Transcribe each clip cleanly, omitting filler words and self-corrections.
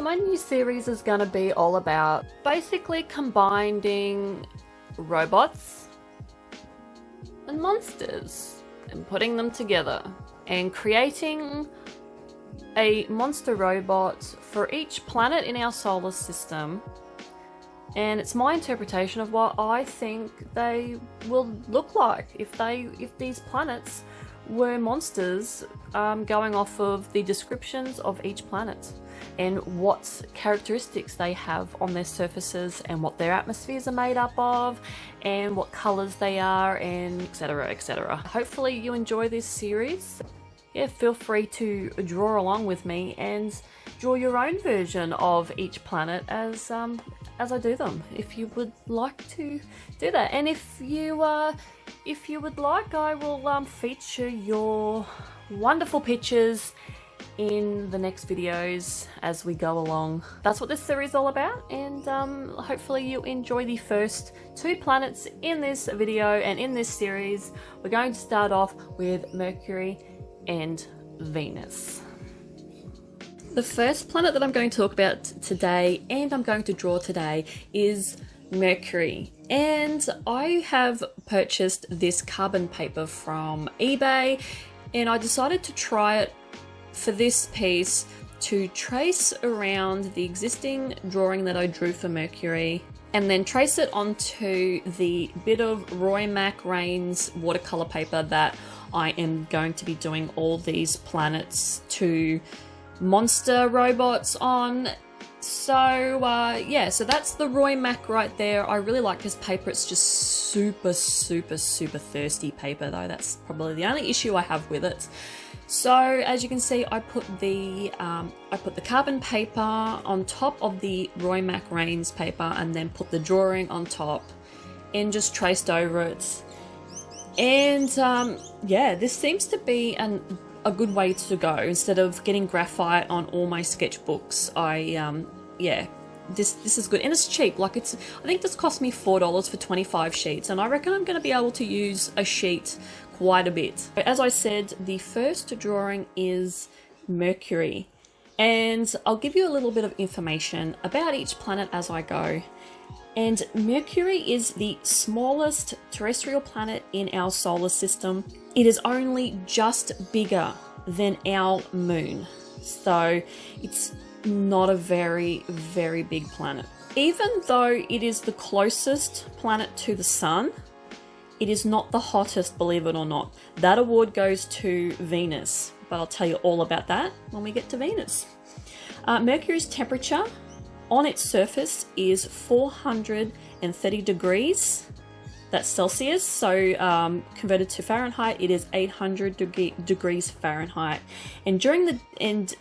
my new series is going to be all about basically combining robots and monsters and putting them together and creating a monster robot for each planet in our solar system. And it's my interpretation of what I think they will look like if these planets were monsters, going off of the descriptions of each planet and what characteristics they have on their surfaces and what their atmospheres are made up of and what colors they are, and etc, etc. Hopefully you enjoy this series. Yeah, feel free to draw along with me and draw your own version of each planet as I do them, if you would like to do that. And if you would like, I will feature your wonderful pictures in the next videos as we go along. That's what this series is all about, and hopefully you enjoy the first 2 planets in this video and in this series. We're going to start off with Mercury and Venus. The first planet that I'm going to talk about today and I'm going to draw today is Mercury. And I have purchased this carbon paper from eBay, and I decided to try it for this piece to trace around the existing drawing that I drew for Mercury and then trace it onto the bit of Roymac Rain's watercolor paper that I am going to be doing all these planets to monster robots on. So yeah, so that's the Roymac right there. I really like this paper. It's just super thirsty paper though. That's probably the only issue I have with it. So as you can see, I put the carbon paper on top of the Roymac Rain's paper and then put the drawing on top and just traced over it. And yeah, this seems to be a good way to go. Instead of getting graphite on all my sketchbooks, yeah, this is good, and it's cheap. Like, I think this cost me $4 for 25 sheets, and I reckon I'm going to be able to use a sheet quite a bit. As I said, the first drawing is Mercury, and I'll give you a little bit of information about each planet as I go. And Mercury is the smallest terrestrial planet in our solar system. It is only just bigger than our moon, so it's not a very big planet. Even though it is the closest planet to the sun, it is not the hottest, believe it or not. That award goes to Venus, but I'll tell you all about that when we get to Venus. Mercury's temperature on its surface is 430 degrees. That's Celsius, so converted to Fahrenheit, it is 800 degrees Fahrenheit. And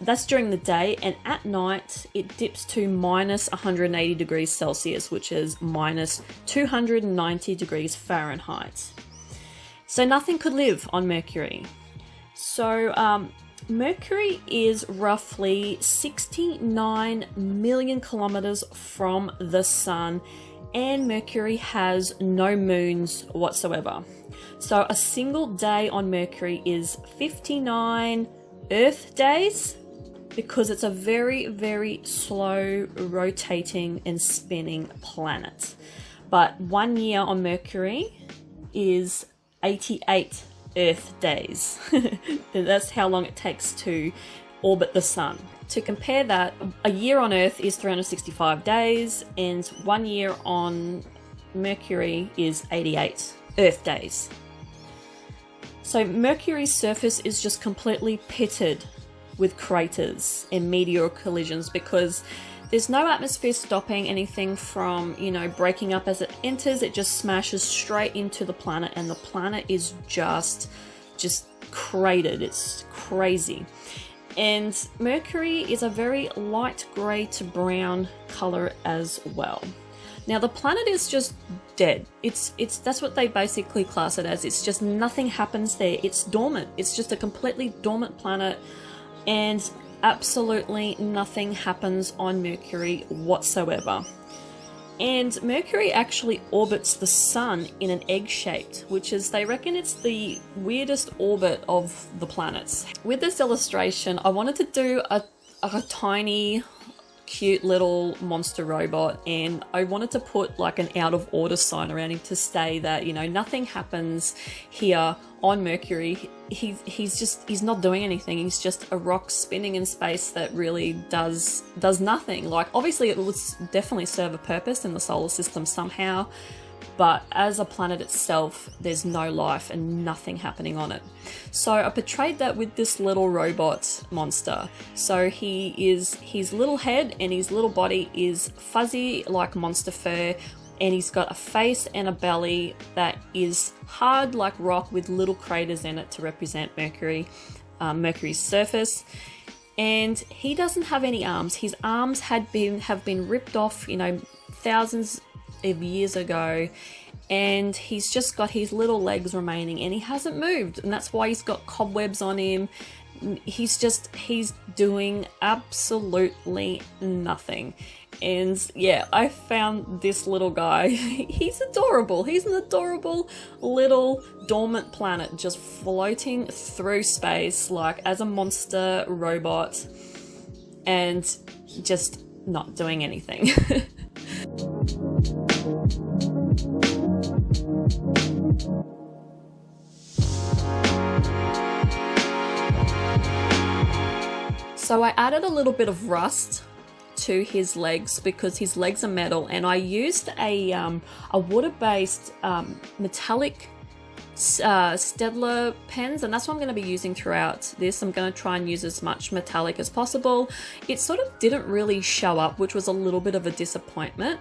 that's during the day, and at night it dips to minus 180 degrees Celsius, which is minus 290 degrees Fahrenheit. So nothing could live on Mercury. So Mercury is roughly 69 million kilometers from the sun, and Mercury has no moons whatsoever. So a single day on Mercury is 59 Earth days, because it's a very slow rotating and spinning planet. But 1 year on Mercury is 88 Earth days. That's how long it takes to orbit the sun. To compare that, a year on Earth is 365 days, and 1 year on Mercury is 88 Earth days. So Mercury's surface is just completely pitted with craters and meteor collisions, because there's no atmosphere stopping anything from, breaking up as it enters. It just smashes straight into the planet, and the planet is just cratered. It's crazy. And Mercury is a very light grey to brown colour as well. Now the planet is just dead. That's what they basically class it as. It's just nothing happens there. It's dormant. It's just a completely dormant planet, and absolutely nothing happens on Mercury whatsoever. And Mercury actually orbits the sun in an egg-shaped, which is, they reckon it's the weirdest orbit of the planets. With this illustration, I wanted to do a tiny cute little monster robot, and I wanted to put like an out of order sign around him to say that, you know, nothing happens here on Mercury. He's not doing anything. He's just a rock spinning in space that really does nothing. Like, obviously it would definitely serve a purpose in the solar system somehow, but as a planet itself, there's no life and nothing happening on it. So I portrayed that with this little robot monster. So his little head and his little body is fuzzy like monster fur, and he's got a face and a belly that is hard like rock with little craters in it to represent Mercury, Mercury's surface. And he doesn't have any arms. His arms have been ripped off, you know, thousands of years ago, and he's just got his little legs remaining, and he hasn't moved, and that's why he's got cobwebs on him. He's doing absolutely nothing. And yeah, I found this little guy. He's adorable. He's an adorable little dormant planet just floating through space like as a monster robot and just not doing anything. So I added a little bit of rust to his legs because his legs are metal, and I used a water-based metallic Staedtler pens, and that's what I'm going to be using throughout this. I'm going to try and use as much metallic as possible. It sort of didn't really show up, which was a little bit of a disappointment,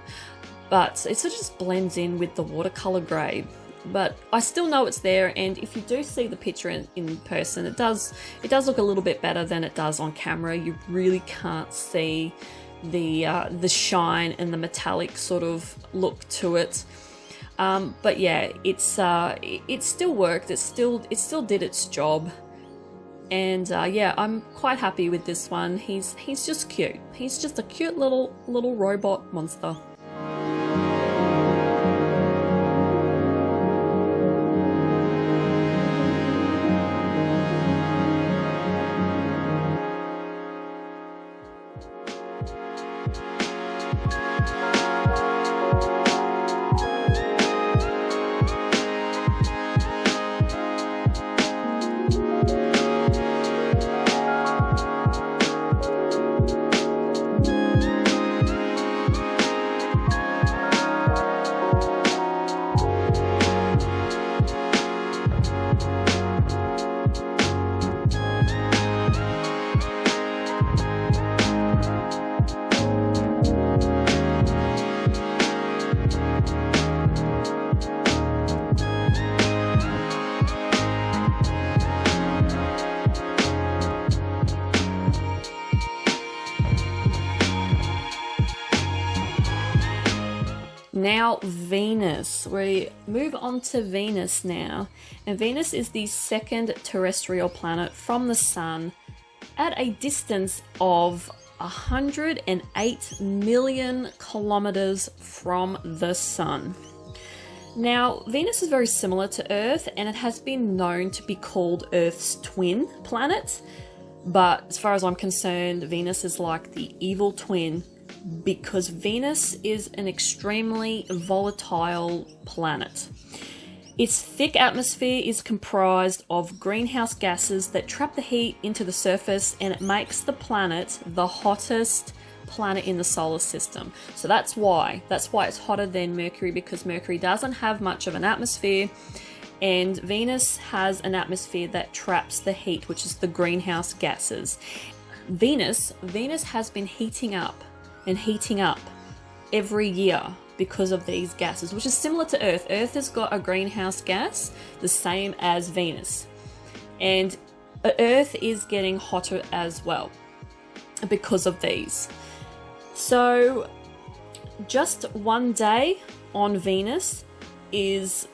but it sort of just blends in with the watercolor grey. But I still know it's there, and if you do see the picture in person, it does look a little bit better than it does on camera. You really can't see the shine and the metallic sort of look to it. But yeah, it still worked. It still did its job, and yeah, I'm quite happy with this one. He's just cute. He's just a cute little robot monster. Now Venus, we move on to Venus now, and Venus is the second terrestrial planet from the Sun at a distance of 108 million kilometers from the Sun. Now Venus is very similar to Earth, and it has been known to be called Earth's twin planet, but as far as I'm concerned, Venus is like the evil twin, because Venus is an extremely volatile planet. Its thick atmosphere is comprised of greenhouse gases that trap the heat into the surface, and it makes the planet the hottest planet in the solar system. So that's why it's hotter than Mercury, because Mercury doesn't have much of an atmosphere, and Venus has an atmosphere that traps the heat, which is the greenhouse gases. Venus has been heating up every year because of these gases, which is similar to Earth. Earth has got a greenhouse gas the same as Venus, and Earth is getting hotter as well because of these. So just one day on Venus is,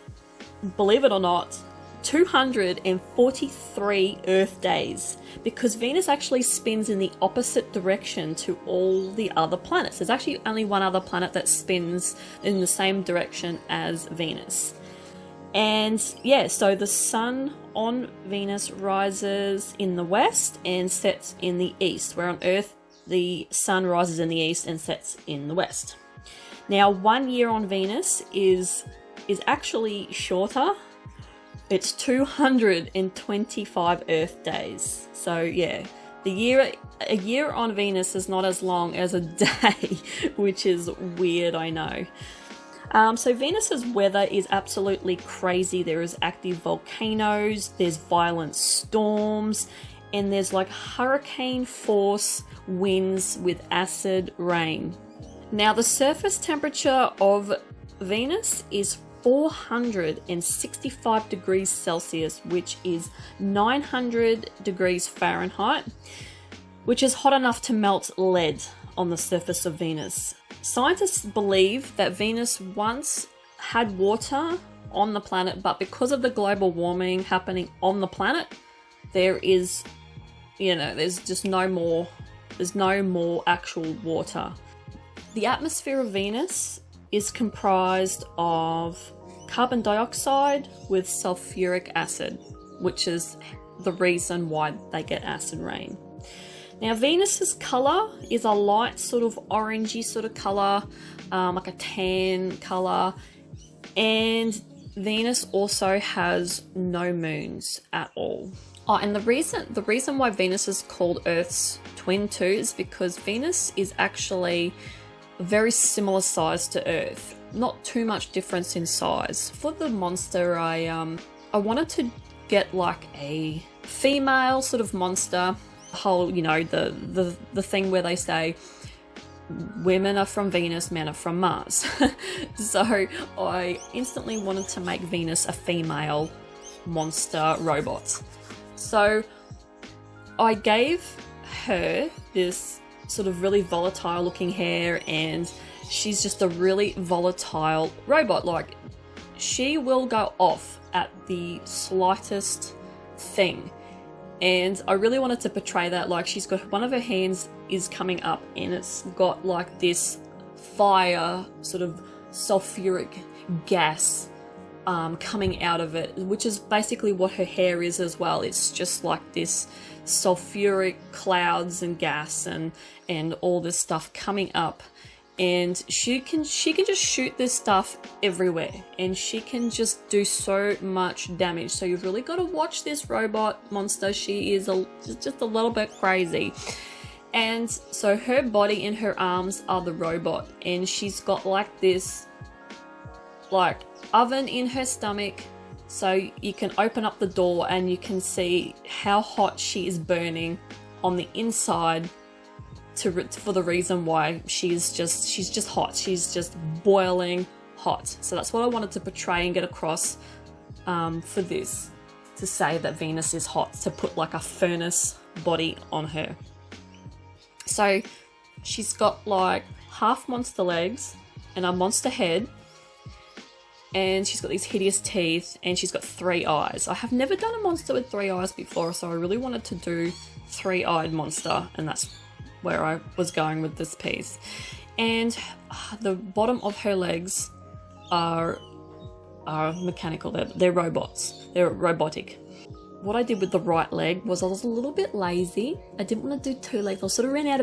believe it or not, 243 Earth days, because Venus actually spins in the opposite direction to all the other planets. There's actually only one other planet that spins in the same direction as Venus. And yeah, so the sun on Venus rises in the west and sets in the east, where on Earth the sun rises in the east and sets in the west. Now 1 year on Venus is actually shorter. It's 225 Earth days. So yeah, a year on Venus is not as long as a day, which is weird, I know. So Venus's weather is absolutely crazy. There is active volcanoes, there's violent storms, and there's like hurricane force winds with acid rain. Now the surface temperature of Venus is 465 degrees Celsius, which is 900 degrees Fahrenheit, which is hot enough to melt lead on the surface of Venus. Scientists believe that Venus once had water on the planet, but because of the global warming happening on the planet, there is, there's just no more actual water. The atmosphere of Venus is comprised of carbon dioxide with sulfuric acid, which is the reason why they get acid rain. Now Venus's colour is a light sort of orangey sort of colour, like a tan colour, and Venus also has no moons at all. Oh, and the reason why Venus is called Earth's twin too is because Venus is actually a very similar size to Earth. Not too much difference in size. For the monster, I wanted to get like a female sort of monster. Whole, the thing where they say women are from Venus, men are from Mars. So I instantly wanted to make Venus a female monster robot. So I gave her this sort of really volatile looking hair, and she's just a really volatile robot. Like, she will go off at the slightest thing. And I really wanted to portray that. Like, she's got one of her hands is coming up and it's got like this fire sort of sulfuric gas coming out of it, which is basically what her hair is as well. It's just like this sulfuric clouds and gas and all this stuff coming up, and she can just shoot this stuff everywhere, and she can just do so much damage. So you've really got to watch this robot monster. She is just a little bit crazy. And so her body and her arms are the robot, and she's got like this like oven in her stomach, so you can open up the door and you can see how hot she is burning on the inside, for the reason why she's just hot. She's just boiling hot. So that's what I wanted to portray and get across for this, to say that Venus is hot, to put like a furnace body on her. So she's got like half monster legs and a monster head, and she's got these hideous teeth, and she's got 3 eyes. I have never done a monster with 3 eyes before, so I really wanted to do 3-eyed monster, and that's where I was going with this piece. And the bottom of her legs are mechanical. They're robots. They're robotic. What I did with the right leg was I was a little bit lazy. I didn't want to do 2 legs. I sort of ran out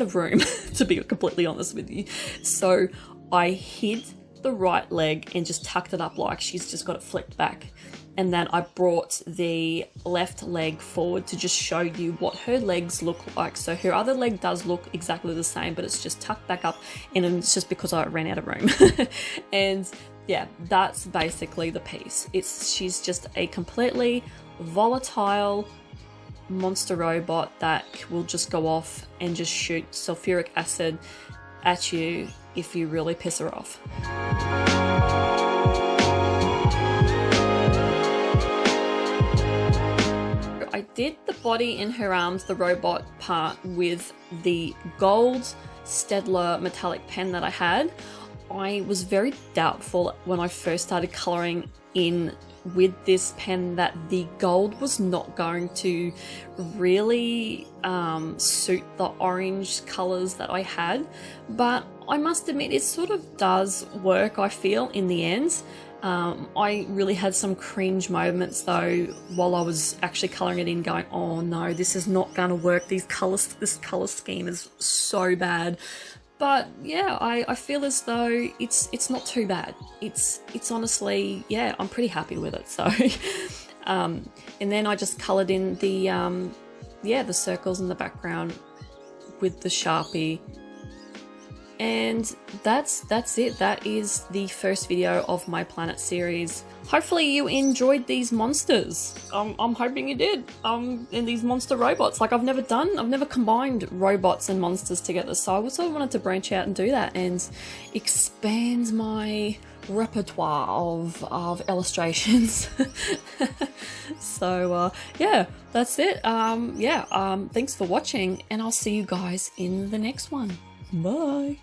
of room, to be completely honest with you. So I hid the right leg and just tucked it up like she's just got it flipped back. And then I brought the left leg forward to just show you what her legs look like. So her other leg does look exactly the same, but it's just tucked back up, and it's just because I ran out of room. And yeah, that's basically the piece. She's just a completely volatile monster robot that will just go off and just shoot sulfuric acid at you if you really piss her off. I did the body and her arms, the robot part, with the gold Staedtler metallic pen that I had. I was very doubtful when I first started colouring in with this pen that the gold was not going to really suit the orange colours that I had, but I must admit it sort of does work, I feel, in the end. I really had some cringe moments though while I was actually colouring it in, going, oh no, this is not gonna work. This colour scheme is so bad. But yeah, I feel as though it's not too bad. It's honestly, yeah, I'm pretty happy with it. So and then I just coloured in the the circles in the background with the Sharpie. And that's it. That is the first video of my Planet series. Hopefully you enjoyed these monsters. I'm hoping you did. And these monster robots. Like I've never combined robots and monsters together, so I also wanted to branch out and do that and expand my repertoire of illustrations. So yeah, that's it. Thanks for watching, and I'll see you guys in the next one. Bye.